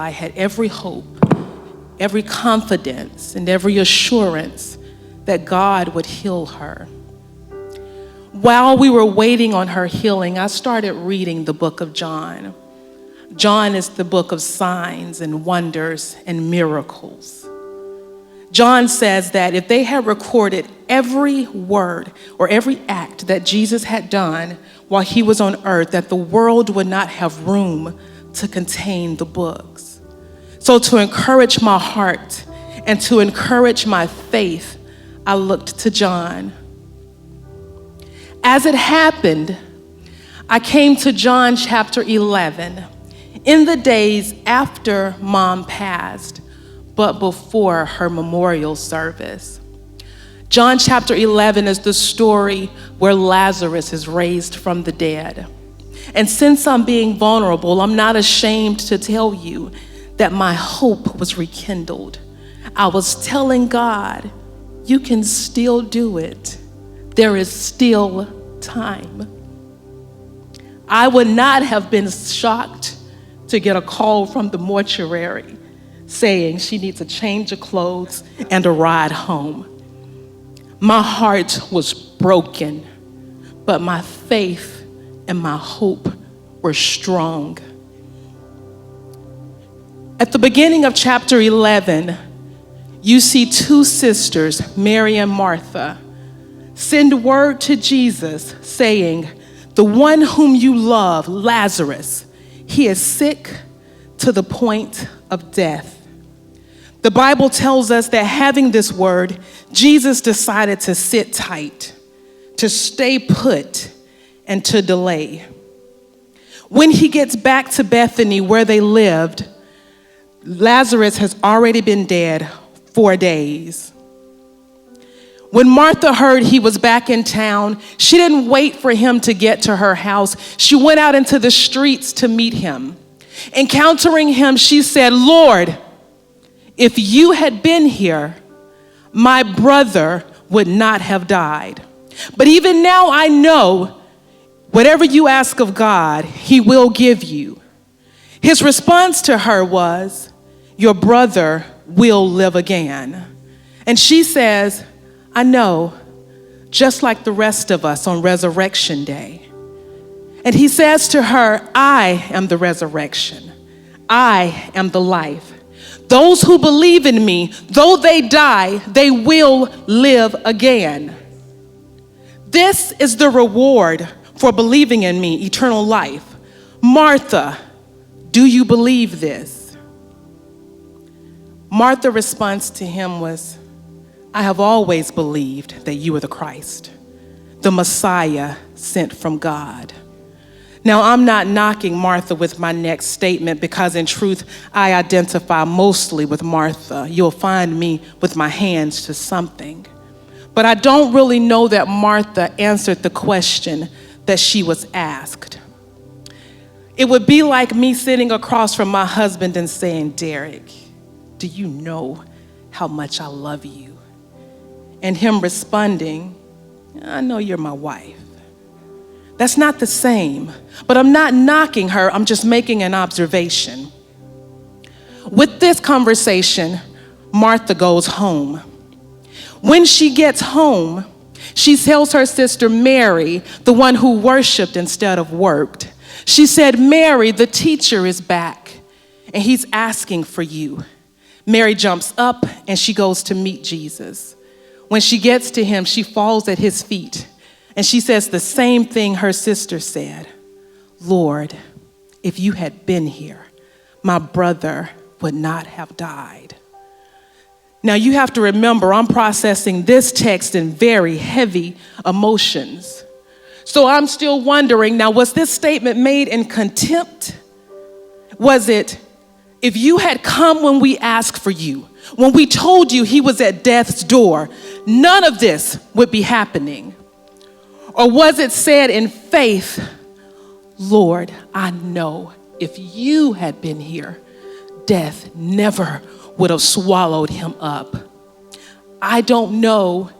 I had every hope, every confidence, and every assurance that God would heal her. While we were waiting on her healing, I started reading the book of John. John is the book of signs and wonders and miracles. John says that if they had recorded every word or every act that Jesus had done while he was on earth, that the world would not have room to contain the books. So to encourage my heart and to encourage my faith, I looked to John. As it happened, I came to John chapter 11 in the days after Mom passed, but before her memorial service. John chapter 11 is the story where Lazarus is raised from the dead. And since I'm being vulnerable, I'm not ashamed to tell you that my hope was rekindled. I was telling God, you can still do it. There is still time. I would not have been shocked to get a call from the mortuary saying she needs a change of clothes and a ride home. My heart was broken, but my faith and my hope were strong. At the beginning of chapter 11, you see two sisters, Mary and Martha, send word to Jesus saying, the one whom you love, Lazarus, he is sick to the point of death. The Bible tells us that having this word, Jesus decided to sit tight, to stay put, and to delay. When he gets back to Bethany where they lived, Lazarus has already been dead 4 days. When Martha heard he was back in town, she didn't wait for him to get to her house. She went out into the streets to meet him. Encountering him, she said, Lord, if you had been here, my brother would not have died. But even now I know whatever you ask of God, he will give you. His response to her was, your brother will live again. And she says, I know, just like the rest of us on resurrection day. And he says to her, I am the resurrection. I am the life. Those who believe in me, though they die, they will live again. This is the reward for believing in me, eternal life. Martha, do you believe this? Martha's response to him was, I have always believed that you are the Christ, the Messiah sent from God. Now, I'm not knocking Martha with my next statement because in truth, I identify mostly with Martha. You'll find me with my hands to something. But I don't really know that Martha answered the question that she was asked. It would be like me sitting across from my husband and saying, Derek, do you know how much I love you? And him responding, I know you're my wife. That's not the same, but I'm not knocking her, I'm just making an observation. With this conversation, Martha goes home. When she gets home, she tells her sister Mary, the one who worshiped instead of worked. She said, Mary, the teacher is back and he's asking for you. Mary jumps up and she goes to meet Jesus. When she gets to him, she falls at his feet. And she says the same thing her sister said. Lord, if you had been here, my brother would not have died. Now you have to remember, I'm processing this text in very heavy emotions. So I'm still wondering, now was this statement made in contempt? Was it, if you had come when we asked for you, when we told you he was at death's door, none of this would be happening? Or was it said in faith, Lord, I know if you had been here, death never would have swallowed him up. I don't know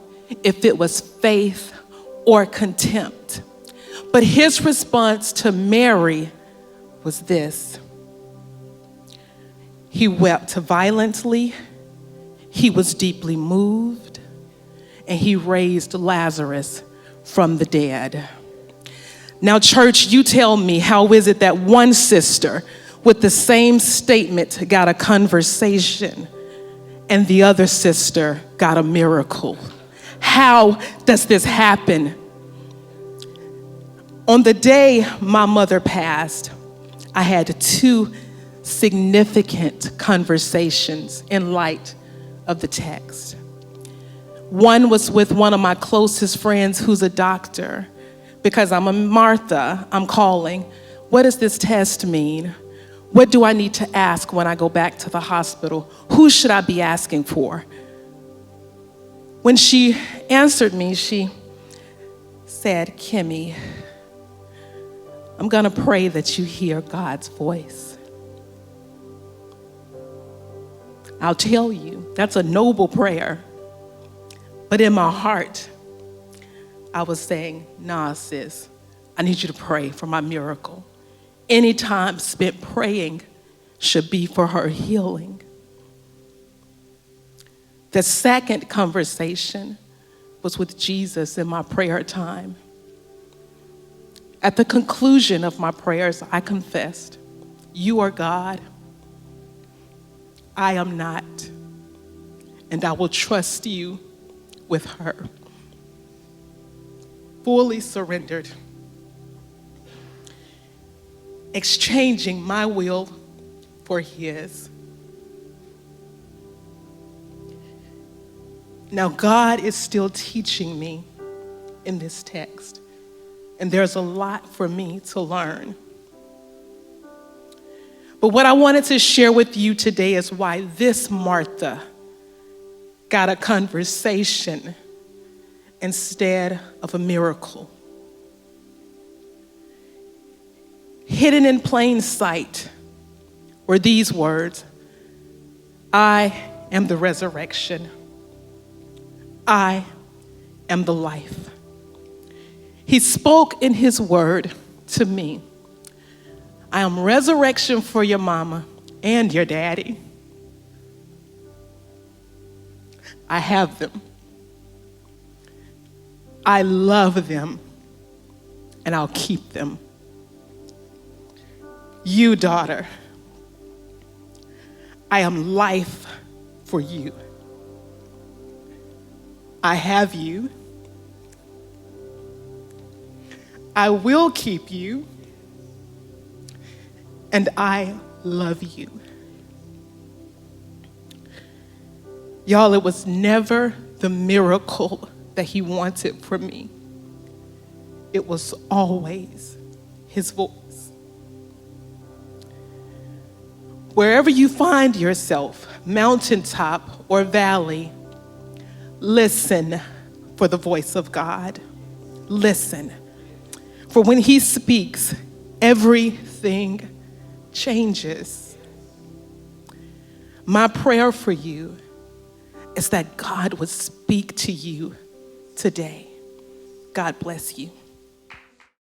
if it was faith or contempt, but his response to Mary was this. He wept violently, he was deeply moved, and he raised Lazarus from the dead. Now, church, you tell me, how is it that one sister with the same statement got a conversation and the other sister got a miracle? How does this happen? On the day my mother passed, I had two significant conversations in light of the text. One was with one of my closest friends who's a doctor. Because I'm a Martha, I'm calling, what does this test mean? What do I need to ask when I go back to the hospital? Who should I be asking for? When she answered me, she said, Kimmy, I'm gonna pray that you hear God's voice. I'll tell you, that's a noble prayer. But in my heart, I was saying, nah, sis, I need you to pray for my miracle. Any time spent praying should be for her healing. The second conversation was with Jesus in my prayer time. At the conclusion of my prayers, I confessed, you are God, I am not, and I will trust you with her. Fully surrendered, exchanging my will for his. Now, God is still teaching me in this text, and there's a lot for me to learn. But what I wanted to share with you today is why this Martha got a conversation instead of a miracle. Hidden in plain sight were these words, I am the resurrection. I am the life. He spoke in his word to me. I am resurrection for your mama and your daddy. I have them. I love them, and I'll keep them. You, daughter, I am life for you. I have you. I will keep you, and I love you. Y'all, it was never the miracle that he wanted from me. It was always his voice. Wherever you find yourself, mountaintop or valley, listen for the voice of God. Listen. For when he speaks, everything changes. My prayer for you is that God would speak to you today. God bless you.